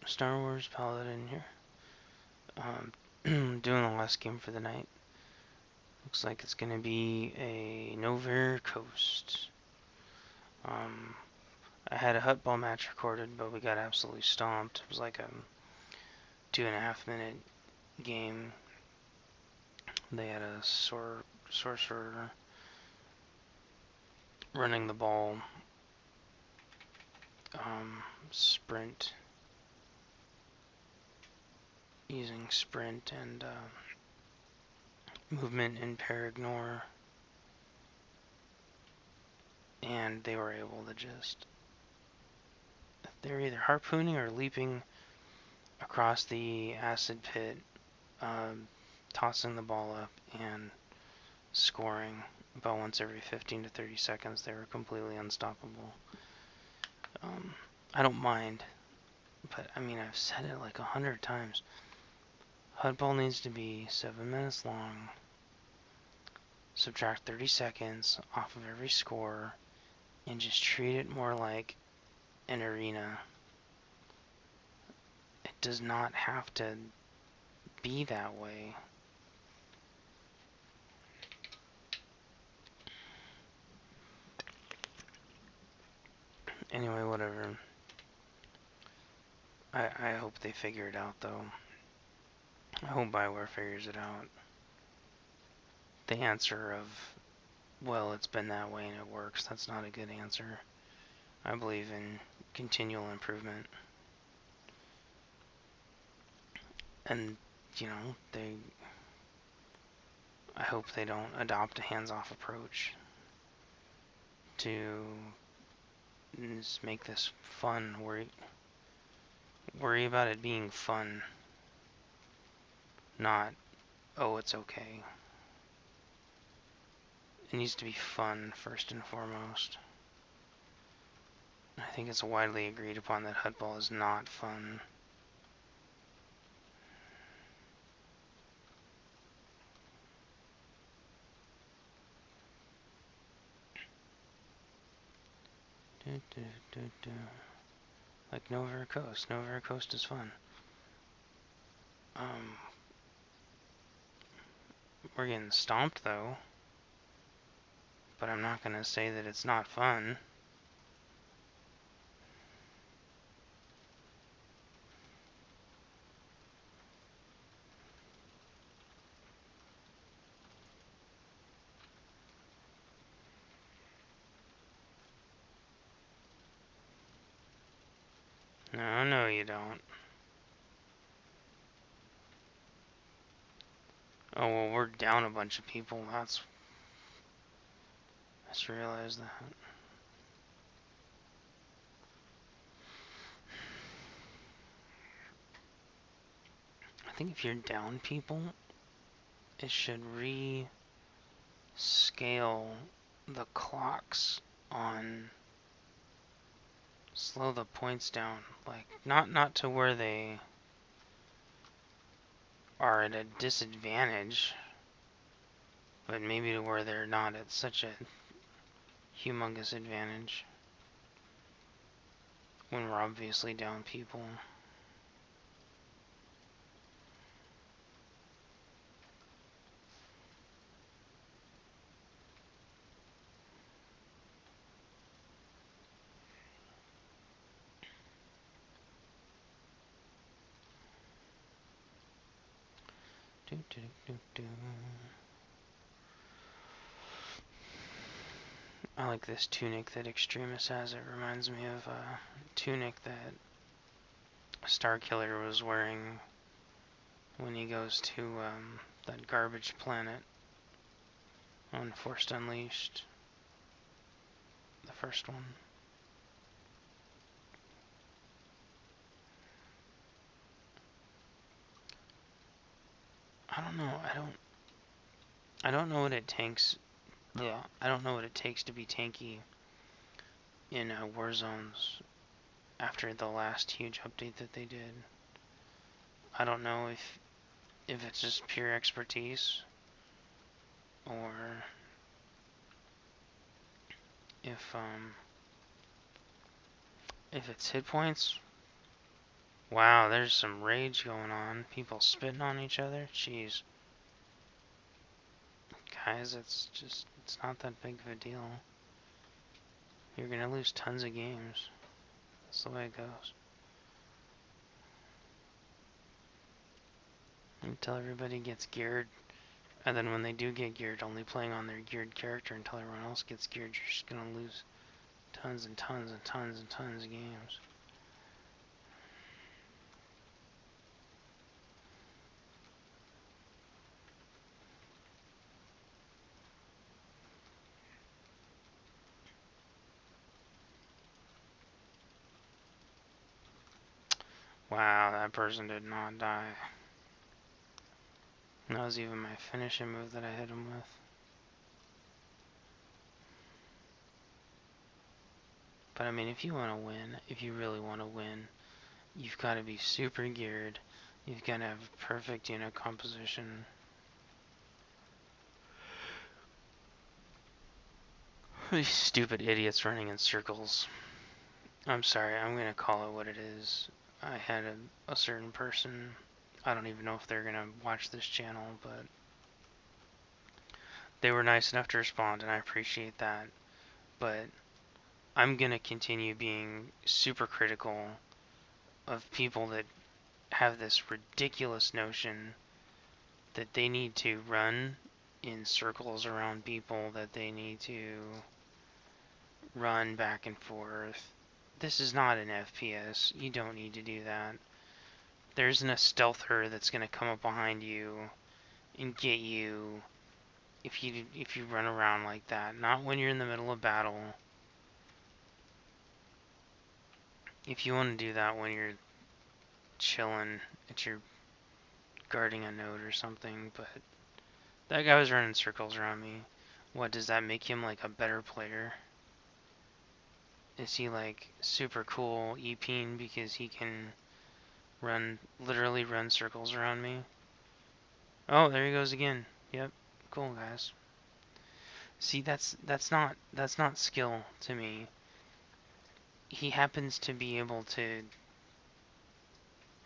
Star Wars Paladin here. Doing the last game for the night. Looks like it's gonna be a Novare Coast. I had a Hutball match recorded, but we got absolutely stomped. It was like a 2.5 minute game. They had a sorcerer running the ball, sprint, using sprint and movement and pair ignore, and they were able to just, they're either harpooning or leaping across the acid pit, tossing the ball up and scoring about once every 15 to 30 seconds. They were completely unstoppable. I don't mind, but I mean, I've said it like 100 times. Hutball needs to be 7 minutes long. Subtract 30 seconds off of every score and just treat it more like an arena. It does not have to be that way. Anyway, whatever. I hope they figure it out, though. I hope Bioware figures it out. The answer of, well, it's been that way and it works, that's not a good answer. I believe in continual improvement. And, you know, I hope they don't adopt a hands-off approach to just make this fun. Worry about it being fun, not, oh, it's okay. It needs to be fun first and foremost. I think it's widely agreed upon that Hutball is not fun. Like Novare Coast. Novare Coast is fun. We're getting stomped though. But I'm not gonna say that it's not fun. No, you don't. Oh, well, we're down a bunch of people. I just realized that. I think if you're down people, it should scale the clocks on, slow the points down, like not to where they are at a disadvantage, but maybe to where they're not at such a humongous advantage when we're obviously down people. I like this tunic that Extremis has. It reminds me of a tunic that Starkiller was wearing when he goes to that garbage planet on Force Unleashed. The first one. I don't know. I don't know what it takes. Yeah, I don't know what it takes to be tanky in war zones after the last huge update that they did. I don't know if it's just pure expertise or if it's hit points. Wow, there's some rage going on. People spitting on each other. Jeez. Guys, it's not that big of a deal. You're gonna lose tons of games. That's the way it goes. Until everybody gets geared. And then when they do get geared, only playing on their geared character until everyone else gets geared, you're just gonna lose tons and tons and tons and tons of games. Wow, that person did not die. That was even my finishing move that I hit him with. But I mean, if you want to win, if you really want to win, you've got to be super geared. You've got to have perfect unit composition. These stupid idiots running in circles. I'm sorry, I'm going to call it what it is. I had a certain person, I don't even know if they're going to watch this channel, but they were nice enough to respond, and I appreciate that. But I'm going to continue being super critical of people that have this ridiculous notion that they need to run in circles around people, that they need to run back and forth. This is not an FPS. You don't need to do that. There isn't a stealther that's going to come up behind you and get you if you run around like that. Not when you're in the middle of battle. If you want to do that when you're chilling at your guarding a node or something, but that guy was running circles around me. What, does that make him like a better player? Is he like super cool EPing because he can literally run circles around me? Oh, there he goes again. Yep, cool guys. See, that's not skill to me. He happens to be able to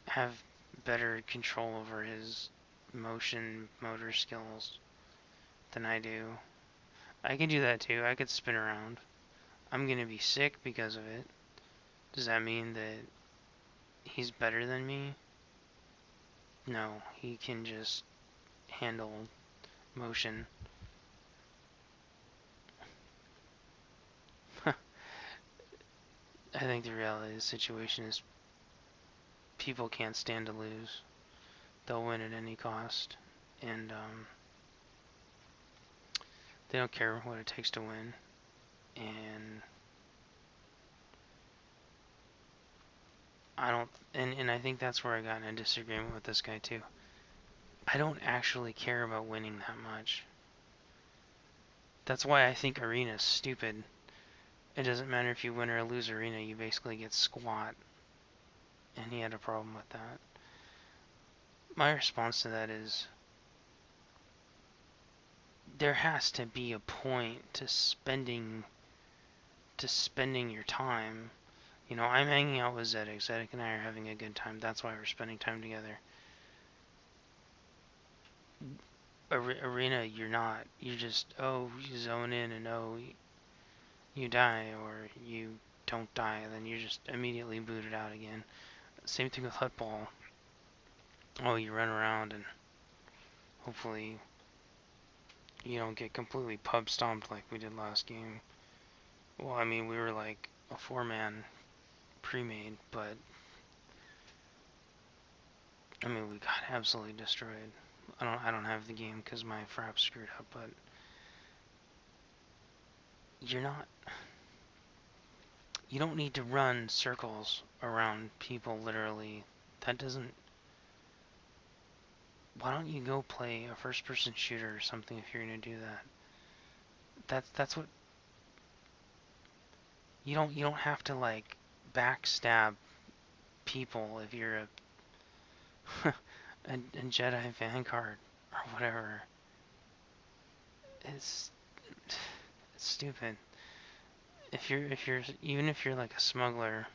have better control over his motor skills than I do. I can do that too. I could spin around. I'm gonna be sick because of it. Does that mean that he's better than me? No, he can just handle motion. I think the reality of the situation is people can't stand to lose. They'll win at any cost. And they don't care what it takes to win. And I think that's where I got in a disagreement with this guy too. I don't actually care about winning that much. That's why I think Arena is stupid. It doesn't matter if you win or lose Arena, you basically get squat. And he had a problem with that. My response to that is, there has to be a point to spending your time. You know, I'm hanging out with Zedek. Zedek and I are having a good time. That's why we're spending time together. Arena, you're not. You just, oh, you zone in and oh, you die or you don't die, and then you're just immediately booted out again. Same thing with Hutball. Oh, you run around and hopefully you don't get completely pub stomped like we did last game. Well, I mean, we were like a 4-man pre-made, but I mean, we got absolutely destroyed. I don't have the game because my frap screwed up, but you don't need to run circles around people literally. That doesn't. Why don't you go play a first-person shooter or something if you're gonna do that? That's what. You don't have to like backstab people if you're a Jedi Vanguard or whatever. It's stupid. If you're even if you're like a smuggler,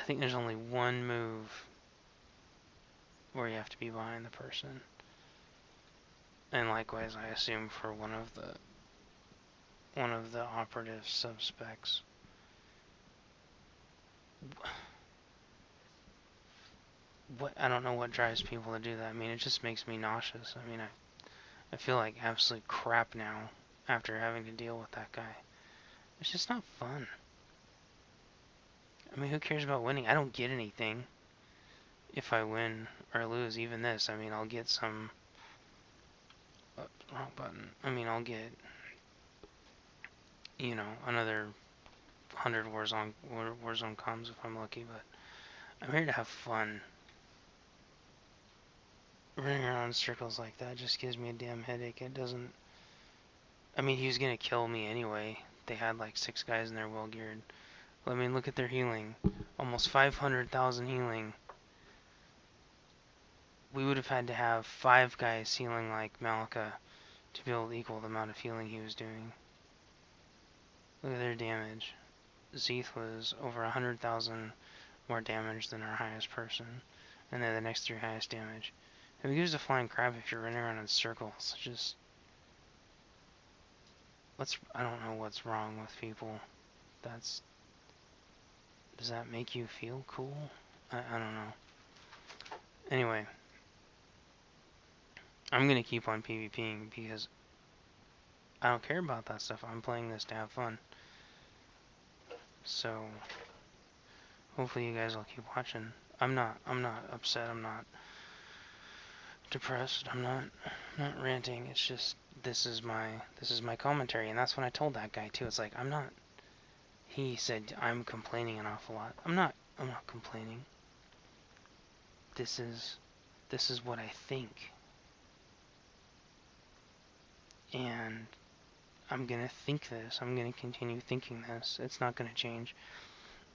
think there's only one move where you have to be behind the person. And likewise, I assume for one of the operative subspecs. What, I don't know what drives people to do that. I mean, it just makes me nauseous. I mean, I feel like absolute crap now after having to deal with that guy. It's just not fun. I mean, who cares about winning? I don't get anything if I win or lose. Even this, I mean, I'll get some... wrong button. I mean, I'll get, you know, another 100 Warzone comms if I'm lucky, but I'm here to have fun. Running around in circles like that just gives me a damn headache. It doesn't... I mean, he was gonna kill me anyway. They had like 6 guys and they're well geared. But, I mean, look at their healing. Almost 500,000 healing. We would have had to have 5 guys healing like Malika to be able to equal the amount of healing he was doing. Look at their damage. Zeeth was over 100,000 more damage than our highest person. And they're the next 3 highest damage. Who gives a flying crap if you're running around in circles? Just... I don't know what's wrong with people. Does that make you feel cool? I don't know. Anyway. I'm gonna keep on PvPing because I don't care about that stuff. I'm playing this to have fun. So hopefully you guys will keep watching. I'm not upset. I'm not depressed. I'm not ranting. It's just this is my commentary, and that's when I told that guy too. It's like he said I'm complaining an awful lot. I'm not complaining. This is what I think. And I'm gonna think this. I'm gonna continue thinking this. It's not gonna change.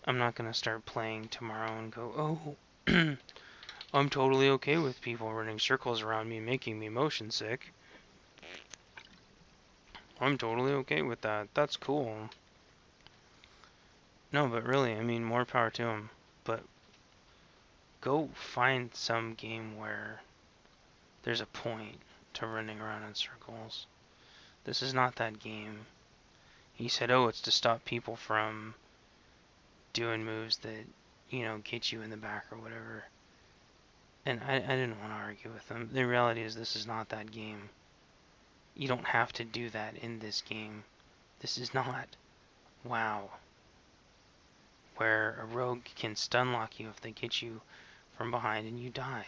I'm not gonna start playing tomorrow and go, oh, I'm totally okay with people running circles around me, making me motion sick. I'm totally okay with that. That's cool. No, but really, I mean, more power to them. But go find some game where there's a point to running around in circles. This is not that game. He said, oh, it's to stop people from doing moves that, you know, get you in the back or whatever. And I didn't want to argue with him. The reality is this is not that game. You don't have to do that in this game. This is not WoW, where a rogue can stun lock you if they get you from behind and you die.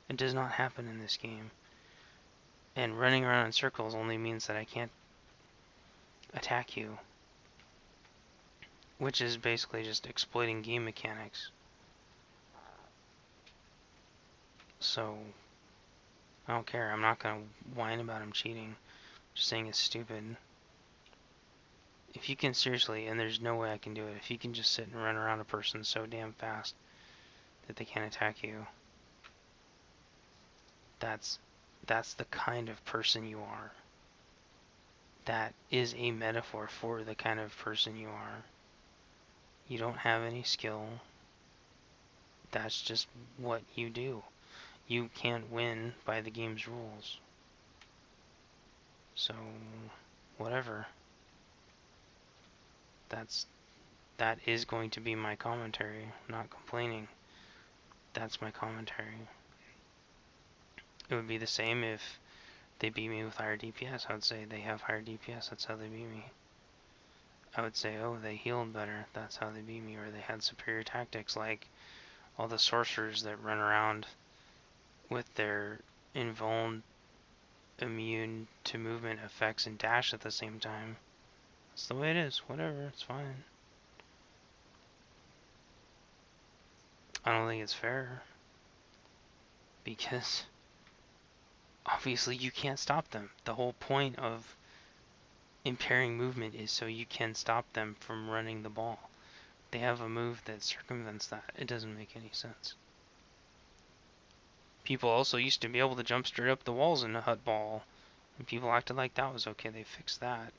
It does not happen in this game. And running around in circles only means that I can't attack you, which is basically just exploiting game mechanics. So I don't care. I'm not gonna whine about him cheating. I'm just saying it's stupid. If you can seriously, and there's no way I can do it, if you can just sit and run around a person so damn fast that they can't attack you, that's the kind of person you are. That is a metaphor for the kind of person you are. You don't have any skill. That's just what you do. You can't win by the game's rules. So, whatever. That is going to be my commentary. I'm not complaining. That's my commentary. It would be the same if they beat me with higher DPS. I would say they have higher DPS, that's how they beat me. I would say, oh, they healed better, that's how they beat me. Or they had superior tactics, like all the sorcerers that run around with their invuln, immune to movement effects, and dash at the same time. That's the way it is. Whatever, it's fine. I don't think it's fair. Because obviously you can't stop them. The whole point of impairing movement is so you can stop them from running the ball. They have a move that circumvents that. It doesn't make any sense. People also used to be able to jump straight up the walls in a Hutball, and people acted like that was okay. They fixed that.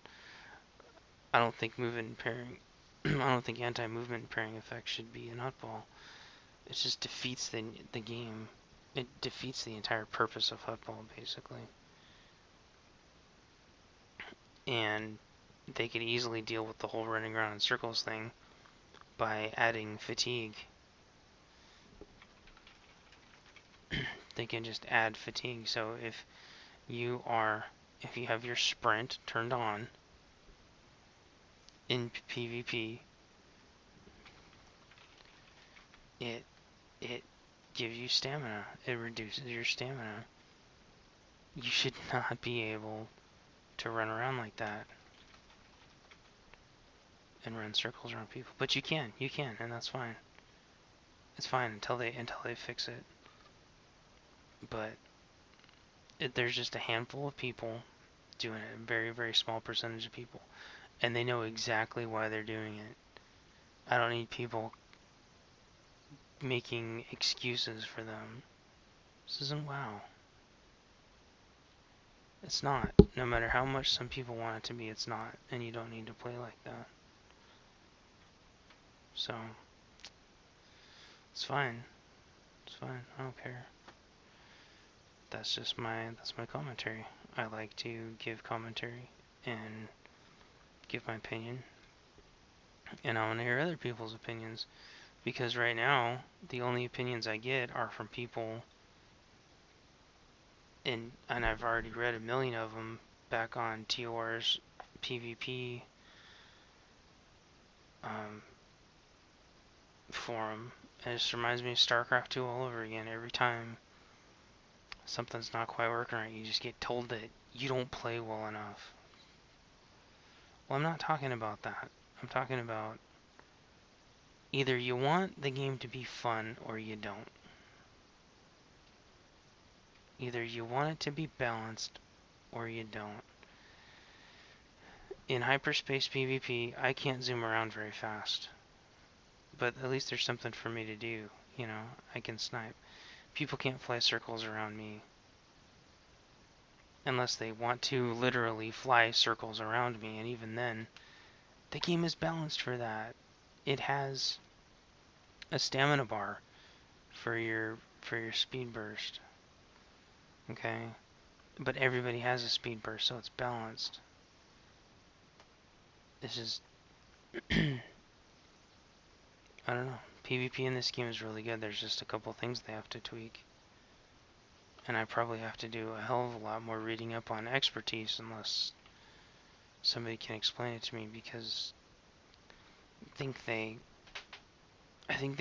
I don't think movement impairing I don't think anti-movement pairing effect should be in Hutball. It just defeats the game. It defeats the entire purpose of Hutball, basically. And they could easily deal with the whole running around in circles thing by adding fatigue. They can just add fatigue. So if you have your sprint turned on in PvP, it gives you stamina. It reduces your stamina. You should not be able to run around like that and run circles around people. But you can, and that's fine. It's fine until they fix it. But there's just a handful of people doing it, a very, very small percentage of people, and they know exactly why they're doing it. I don't need people making excuses for them. This isn't WoW. It's not. No matter how much some people want it to be, it's not. And you don't need to play like that. So, it's fine. It's fine. I don't care. That's just my commentary. I like to give commentary and give my opinion. And I want to hear other people's opinions. Because right now, the only opinions I get are from people, and I've already read a million of them back on TOR's PvP forum. And it just reminds me of StarCraft 2 all over again. Every time something's not quite working right, you just get told that you don't play well enough. Well, I'm not talking about that. I'm talking about either you want the game to be fun or you don't. Either you want it to be balanced or you don't. In hyperspace PvP, I can't zoom around very fast. But at least there's something for me to do. You know, I can snipe. People can't fly circles around me. Unless they want to literally fly circles around me, and even then, the game is balanced for that. It has a stamina bar for your speed burst. Okay? But everybody has a speed burst, so it's balanced. This is I don't know. PvP in this game is really good. There's just a couple things they have to tweak. And I probably have to do a hell of a lot more reading up on expertise unless somebody can explain it to me, because I think they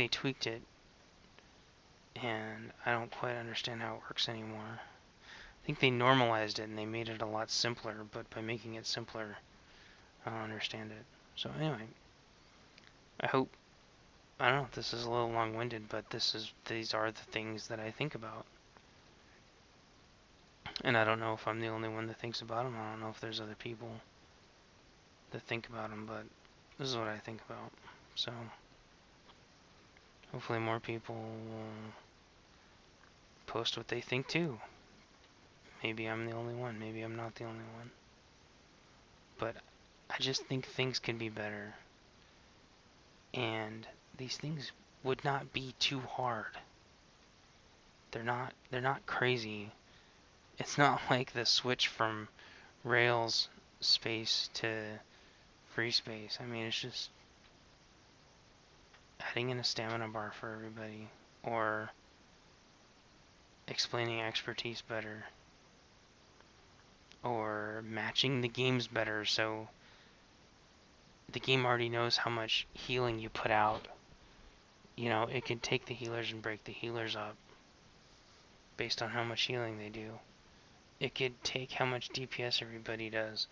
tweaked it and I don't quite understand how it works anymore. I think they normalized it and they made it a lot simpler, but by making it simpler, I don't understand it. So anyway, I don't know, this is a little long-winded, but these are the things that I think about. And I don't know if I'm the only one that thinks about them. I don't know if there's other people that think about them, but this is what I think about. So, hopefully more people will post what they think too. Maybe I'm the only one. Maybe I'm not the only one. But I just think things could be better. And these things would not be too hard. They're not crazy. It's not like the switch from Rails space to free space. I mean, it's just adding in a stamina bar for everybody, or explaining expertise better, or matching the games better so the game already knows how much healing you put out. You know, it can take the healers and break the healers up based on how much healing they do. It could take how much DPS everybody does,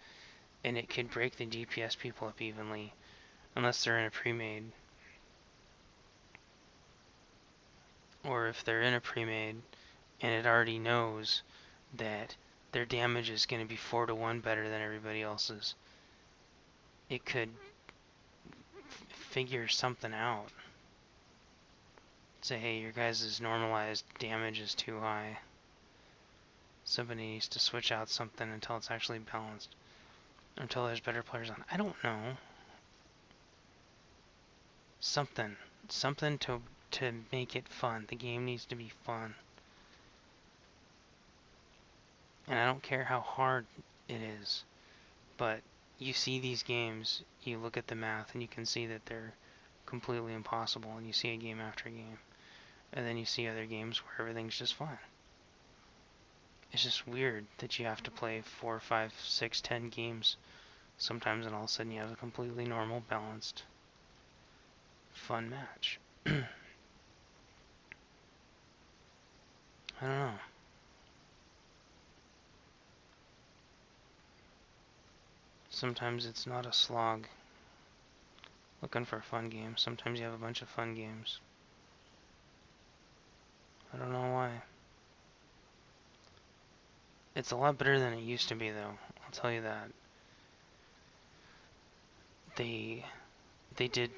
and it could break the DPS people up evenly, unless they're in a pre-made. Or if they're in a pre-made, and it already knows that their damage is going to be 4-to-1 better than everybody else's, it could figure something out. Say, hey, your guys' normalized damage is too high. Somebody needs to switch out something until it's actually balanced. Until there's better players on. I don't know. Something. Something to make it fun. The game needs to be fun. And I don't care how hard it is, but you see these games, you look at the math, and you can see that they're completely impossible, and you see a game after game. And then you see other games where everything's just fine. It's just weird that you have to play 4, 5, 6, 10 games sometimes, and all of a sudden you have a completely normal, balanced, fun match. I don't know. Sometimes it's not a slog looking for a fun game. Sometimes you have a bunch of fun games. I don't know why. It's a lot better than it used to be, though. I'll tell you that. They did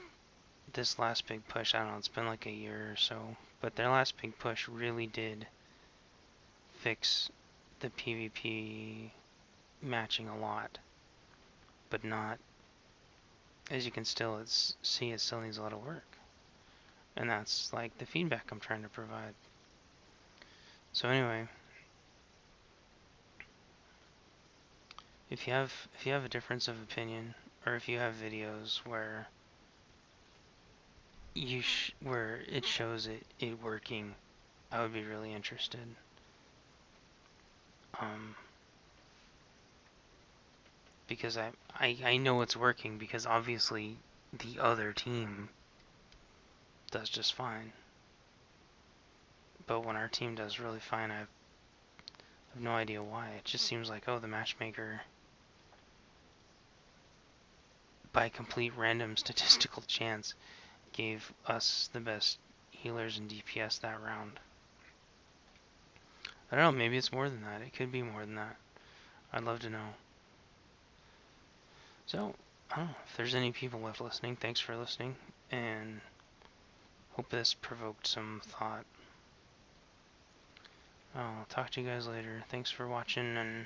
this last big push. I don't know, it's been like a year or so, but their last big push really did fix the PvP matching a lot, but not, as you can still see, it still needs a lot of work. And that's like the feedback I'm trying to provide. So anyway, if you have a difference of opinion, or if you have videos where where it shows it working, I would be really interested. Because I know it's working, because obviously the other team does just fine. But when our team does really fine, I have no idea why. It just seems like, oh, the matchmaker, by complete random statistical chance, gave us the best healers and DPS that round. I don't know, maybe it's more than that. It could be more than that. I'd love to know. So, I don't know, if there's any people left listening, thanks for listening, and hope this provoked some thought. I'll talk to you guys later. Thanks for watching, and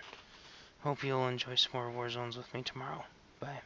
hope you'll enjoy some more Warzones with me tomorrow. Bye.